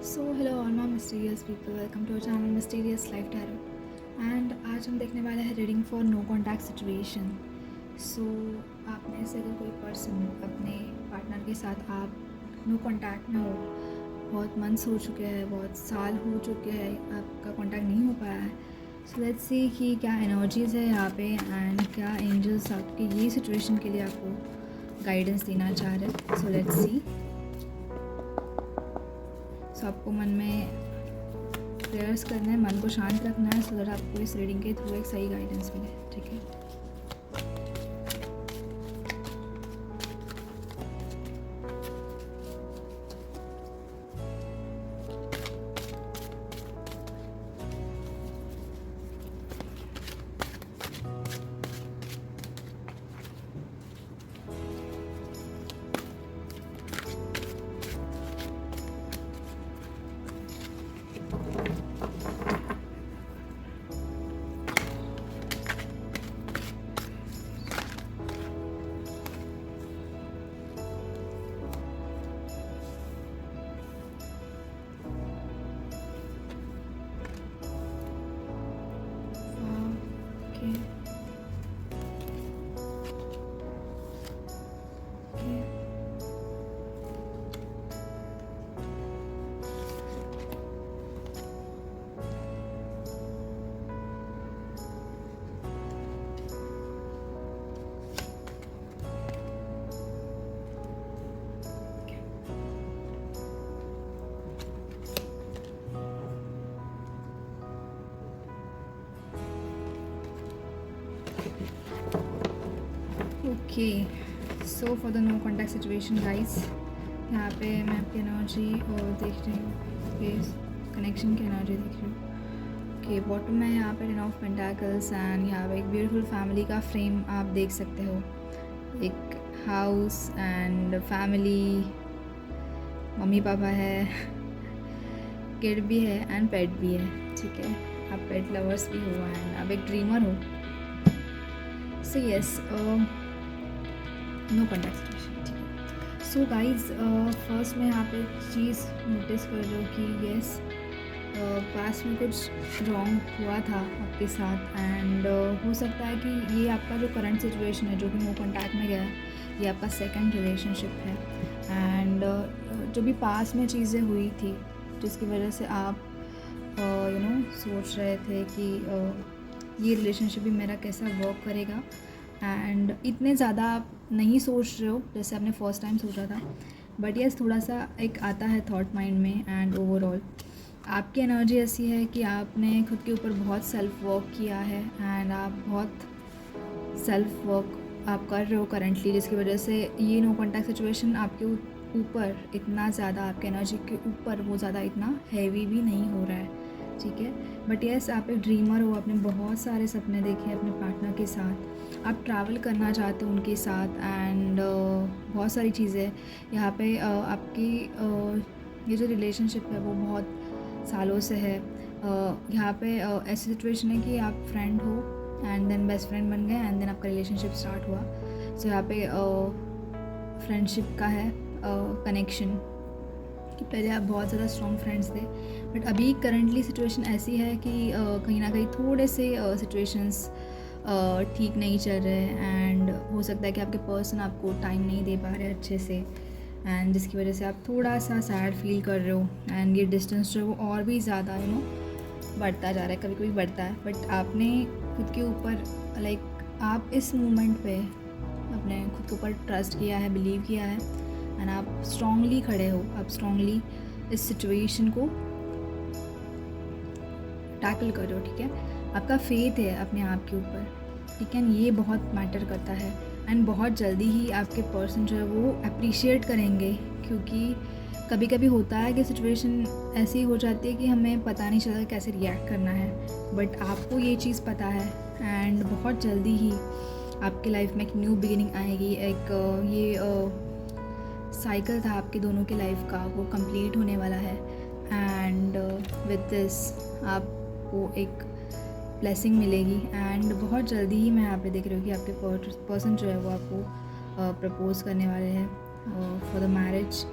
So hello all my mysterious people, welcome to our channel mysterious life tarot. And आज हम देखने वाले हैं reading for no contact situation. So आप में से अगर कोई पर्सन अपने पार्टनर के साथ आप नो कॉन्टैक्ट में हो, बहुत मंथ्स हो चुके हैं, बहुत साल हो चुके हैं, आपका कॉन्टैक्ट नहीं हो पाया है, सो लेट्स सी कि क्या एनर्जीज़ है यहाँ पे एंड क्या एंजल्स आपकी ये सिचुएशन के लिए आपको गाइडेंस देना चाह रहे हैं। So let's see. सो आपको मन में प्रेयर्स करना है, मन को शांत रखना है, सो दैट आपको इस रीडिंग के थ्रू एक सही गाइडेंस मिले। ठीक है, okay okay okay. So for the no contact situation guys, यहाँ पे मैं आपकी एनर्जी और देख रही हूँ, ये कनेक्शन की एनर्जी देख रही हूँ। ओके, बॉटम में यहाँ पे टेन ऑफ पेंटाकल्स एंड यहाँ पे एक ब्यूटीफुल फैमिली का फ्रेम आप देख सकते हो। एक house and family, mummy papa है, किड भी है एंड पेट भी है। ठीक है, आप पेट लवर्स भी हो एंड आप एक ड्रीमर हो। So yes, no contact situation. ठीक है, सो गाइज फर्स्ट मैं यहाँ पे चीज़ नोटिस कर रही हूँ कि येस, पास में कुछ रॉन्ग हुआ था आपके साथ एंड हो सकता है कि ये आपका जो करंट सिचुएशन है जो कि नो कॉन्टैक्ट में गया है, ये आपका सेकंड रिलेशनशिप है। एंड जो भी पास में चीज़ें हुई थी जिसकी वजह से आप सोच रहे थे कि ये रिलेशनशिप भी मेरा कैसा वर्क करेगा, एंड इतने ज़्यादा आप नहीं सोच रहे हो जैसे आपने फर्स्ट टाइम सोचा था, बट यस थोड़ा सा एक आता है थॉट माइंड में। एंड ओवरऑल आपकी एनर्जी ऐसी है कि आपने खुद के ऊपर बहुत सेल्फ वर्क किया है एंड आप बहुत सेल्फ वर्क आप कर रहे हो करंटली, जिसकी वजह से ये नो कॉन्टैक्ट सिचुएशन आपके ऊपर इतना ज़्यादा, आपके एनर्जी के ऊपर वो ज़्यादा इतना हैवी भी नहीं हो रहा है। ठीक है, बट यस आप एक ड्रीमर हो, आपने बहुत सारे सपने देखे अपने पार्टनर के साथ, आप ट्रैवल करना चाहते हो उनके साथ एंड बहुत सारी चीज़ें यहाँ पे आपकी ये जो रिलेशनशिप है वो बहुत सालों से है। यहाँ पे ऐसी सिचुएशन है कि आप फ्रेंड हो एंड देन बेस्ट फ्रेंड बन गए एंड देन आपका रिलेशनशिप स्टार्ट हुआ। सो यहाँ पे फ्रेंडशिप का है कनेक्शन कि पहले आप बहुत ज़्यादा स्ट्रॉन्ग फ्रेंड्स थे, बट अभी करंटली सिचुएशन ऐसी है कि कहीं ना कहीं थोड़े से सिचुएशंस ठीक नहीं चल रहे हैं एंड हो सकता है कि आपके पर्सन आपको टाइम नहीं दे पा रहे अच्छे से, एंड जिसकी वजह से आप थोड़ा सा सैड फील कर रहे हो एंड ये डिस्टेंस जो है वो और भी ज़्यादा बढ़ता जा रहा है, कभी कभी बढ़ता है। बट आपने खुद के ऊपर आप इस मोमेंट पे अपने खुद के ऊपर ट्रस्ट किया है, बिलीव किया है एंड आप स्ट्रांगली खड़े हो, आप स्ट्रांगली इस सिचुएशन को टैकल कर रहे हो। ठीक है, आपका फेथ है अपने आप के ऊपर। ठीक है, ये बहुत मैटर करता है एंड बहुत जल्दी ही आपके पर्सन जो है वो अप्रिशिएट करेंगे, क्योंकि कभी कभी होता है कि सिचुएशन ऐसी हो जाती है कि हमें पता नहीं चलता कैसे रिएक्ट करना है, बट आपको ये चीज़ पता है एंड बहुत जल्दी ही आपकी लाइफ में एक न्यू बिगिनिंग आएगी। एक ये साइकिल था आपके दोनों के लाइफ का, वो कंप्लीट होने वाला है एंड विद दिस आपको एक ब्लेसिंग मिलेगी एंड बहुत जल्दी ही मैं यहाँ पे देख रही हूँ कि आपके पर्सन जो है वो आपको प्रपोज करने वाले हैं फॉर द मैरिज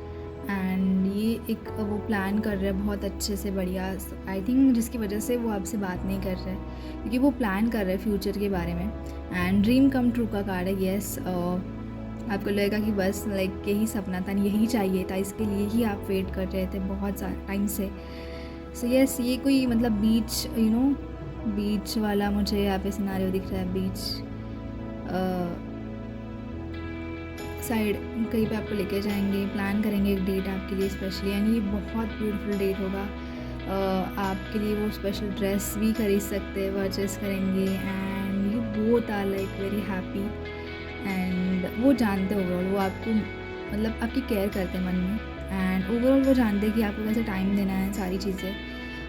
एंड ये एक वो प्लान कर रहा है बहुत अच्छे से, बढ़िया। आई थिंक जिसकी वजह से वो आपसे बात नहीं कर रहा है, क्योंकि वो प्लान कर रहा है फ्यूचर के बारे में। एंड ड्रीम कम ट्रू का कार्ड है। येस, आपको लगेगा कि बस लाइक यही सपना था, यही चाहिए था, इसके लिए ही आप वेट कर रहे थे बहुत सारा टाइम से। सो येस, ये कोई मतलब बीच बीच वाला मुझे यहाँ पे सिनारियो दिख रहा है। बीच साइड कहीं पे आपको लेके जाएंगे, प्लान करेंगे एक डेट आपके लिए स्पेशली, यानी ये बहुत ब्यूटीफुल डेट होगा। आपके लिए वो स्पेशल ड्रेस भी खरीद सकते हैं, परचेस करेंगे। And you both are like very happy. And वो जानते हैं ओवरऑल, वो आपको मतलब आपकी केयर करते हैं मन में। एंड ओवरऑल वो जानते हैं कि आपको कैसे टाइम देना है, सारी चीज़ें।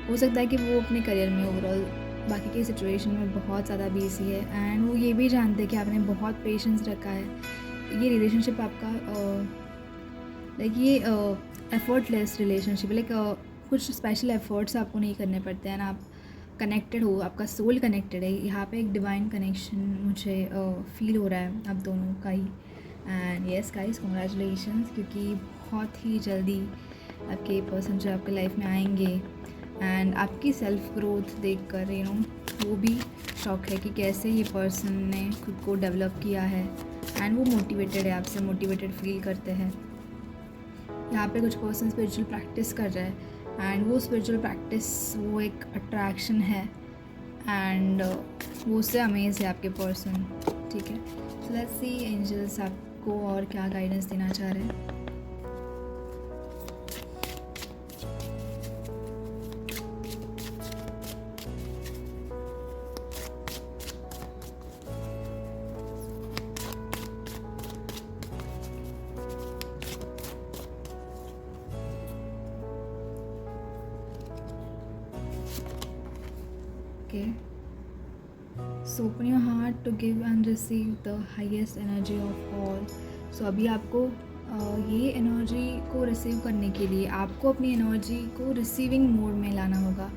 हो सकता है कि वो अपने करियर में ओवरऑल बाकी की सिचुएशन में बहुत ज़्यादा बिजी है। एंड वो ये भी जानते हैं कि आपने बहुत पेशेंस रखा है। ये रिलेशनशिप आपका लाइक ये एफर्टलेस रिलेशनशिप, लाइक कुछ स्पेशल एफर्ट्स आपको नहीं करने पड़ते हैं ना, आप कनेक्टेड हो, आपका सोल कनेक्टेड है। यहाँ पे एक डिवाइन कनेक्शन मुझे फील हो रहा है आप दोनों का ही। एंड येस गाइस, कॉन्ग्रेचुलेशंस, क्योंकि बहुत ही जल्दी आपके पर्सन जो आपके लाइफ में आएंगे। एंड आपकी सेल्फ ग्रोथ देख कर वो भी शौक है कि कैसे ये पर्सन ने खुद को डेवलप किया है। एंड वो मोटिवेटेड है, आपसे मोटिवेटेड फील करते हैं। यहाँ पे कुछ पर्सन स्पिरिचुअल प्रैक्टिस कर रहा है। एंड वो स्पिरिचुअल प्रैक्टिस वो एक अट्रैक्शन है। एंड वो उससे अमेज है आपके पर्सन। ठीक है, सो लेट्स सी एंजल्स आपको और क्या गाइडेंस देना चाह रहे हैं। Okay, so open your heart to give and receive the highest energy of all. So अभी आपको ये एनर्जी को रिसीव करने के लिए आपको अपनी एनर्जी को रिसीविंग मोड में लाना होगा।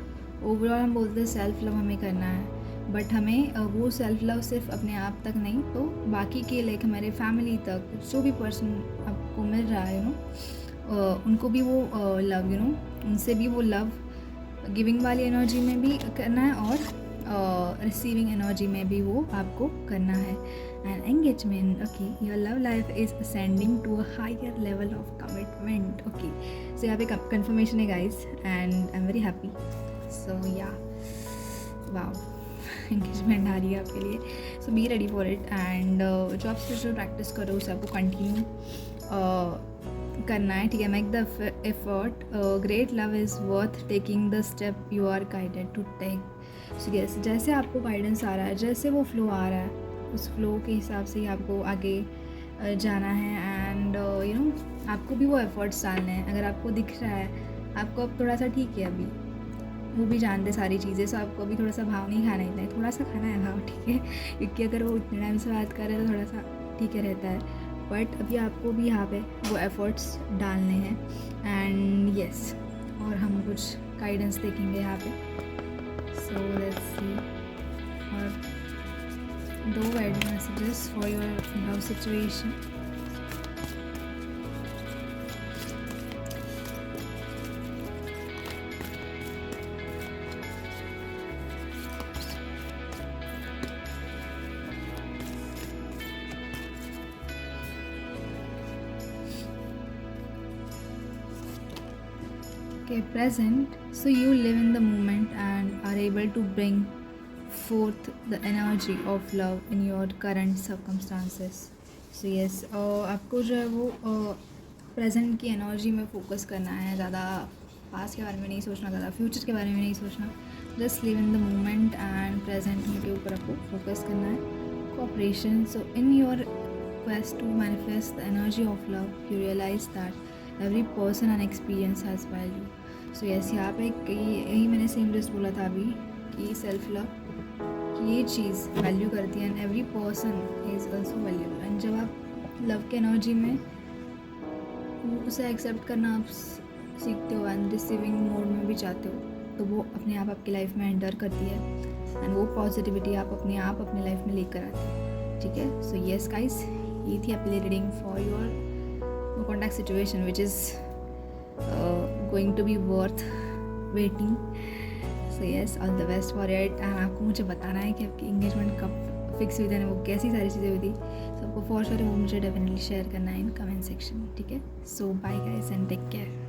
ओवरऑल हम बोलते हैं सेल्फ लव हमें करना है, बट हमें वो सेल्फ लव सिर्फ अपने आप तक नहीं, तो बाकी के लाइक हमारे फैमिली तक जो भी पर्सन आपको मिल रहा है उनको भी वो लव उनसे भी वो लव गिविंग वाली एनर्जी में भी करना है, और रिसीविंग एनर्जी में भी वो आपको करना है। And engagement, okay, your love life is ascending to a higher level of commitment. Okay, so यहाँ पे कंफर्मेशन है guys, and I am very happy. So yeah wow, engagement आ रही है आपके लिए। So be ready for it. And जो आप स्पिरिचुअल प्रैक्टिस करो उसे आपको कंटिन्यू करना है। ठीक है, make the effort, great love is worth taking the step you are guided to take. So yes, जैसे आपको गाइडेंस आ रहा है, जैसे वो फ्लो आ रहा है, उस फ्लो के हिसाब से ही आपको आगे जाना है। एंड आपको भी वो एफर्ट्स डालने हैं। अगर आपको दिख रहा है आपको अब थोड़ा सा ठीक है, अभी वो भी जानते सारी चीज़ें, सो आपको अभी थोड़ा सा भाव नहीं खाना, इतना थोड़ा सा खाना है भाव, ठीक है, क्योंकि अगर वो इतने टाइम से बात कर रहे हैं तो थोड़ा सा ठीक है रहता है। बट अभी आपको भी यहाँ पे वो एफ़र्ट्स डालने हैं। एंड यस, और हम कुछ गाइडेंस देखेंगे यहाँ पे। सो लेट्स सी, और 2 guidance messages for your love situation. Okay, present. So you live in the moment and are able to bring forth the energy of love in your current circumstances. So yes, आपको जो है वो present की energy में focus करना है, ज़्यादा past के बारे में नहीं सोचना, ज़्यादा फ्यूचर के बारे में नहीं सोचना। Just live in the moment and present के ऊपर आपको फोकस करना है। Cooperation, so in your quest to manifest the energy of love, you realize that every person and experience has value. So yes, यहाँ पे यही मैंने सेम जस्ट बोला था अभी कि सेल्फ लव की ये चीज़ वैल्यू करती है, and every person is also valuable. And जब आप लव के एनर्जी में उसे एक्सेप्ट करना आप सीखते हो एंड रिसीविंग मोड में भी चाहते हो, तो वो अपने आप आपकी लाइफ में एंटर करती है, एंड वो पॉजिटिविटी आप अपनी लाइफ में लेकर आते हो। ठीक है, सो येस गाइस, ये थी आपकी reading for your contact situation which is going to be worth waiting. So yes, all the best for it. And आपको मुझे बताना है कि आपकी इंगेजमेंट कब फिक्स हुई थी ना, वो कैसी सारी चीज़ें हुई थी. सबको फॉर श्योर वो मुझे डेफिनेटली शेयर करना है इन कमेंट सेक्शन. ठीक है, so bye guys and take care.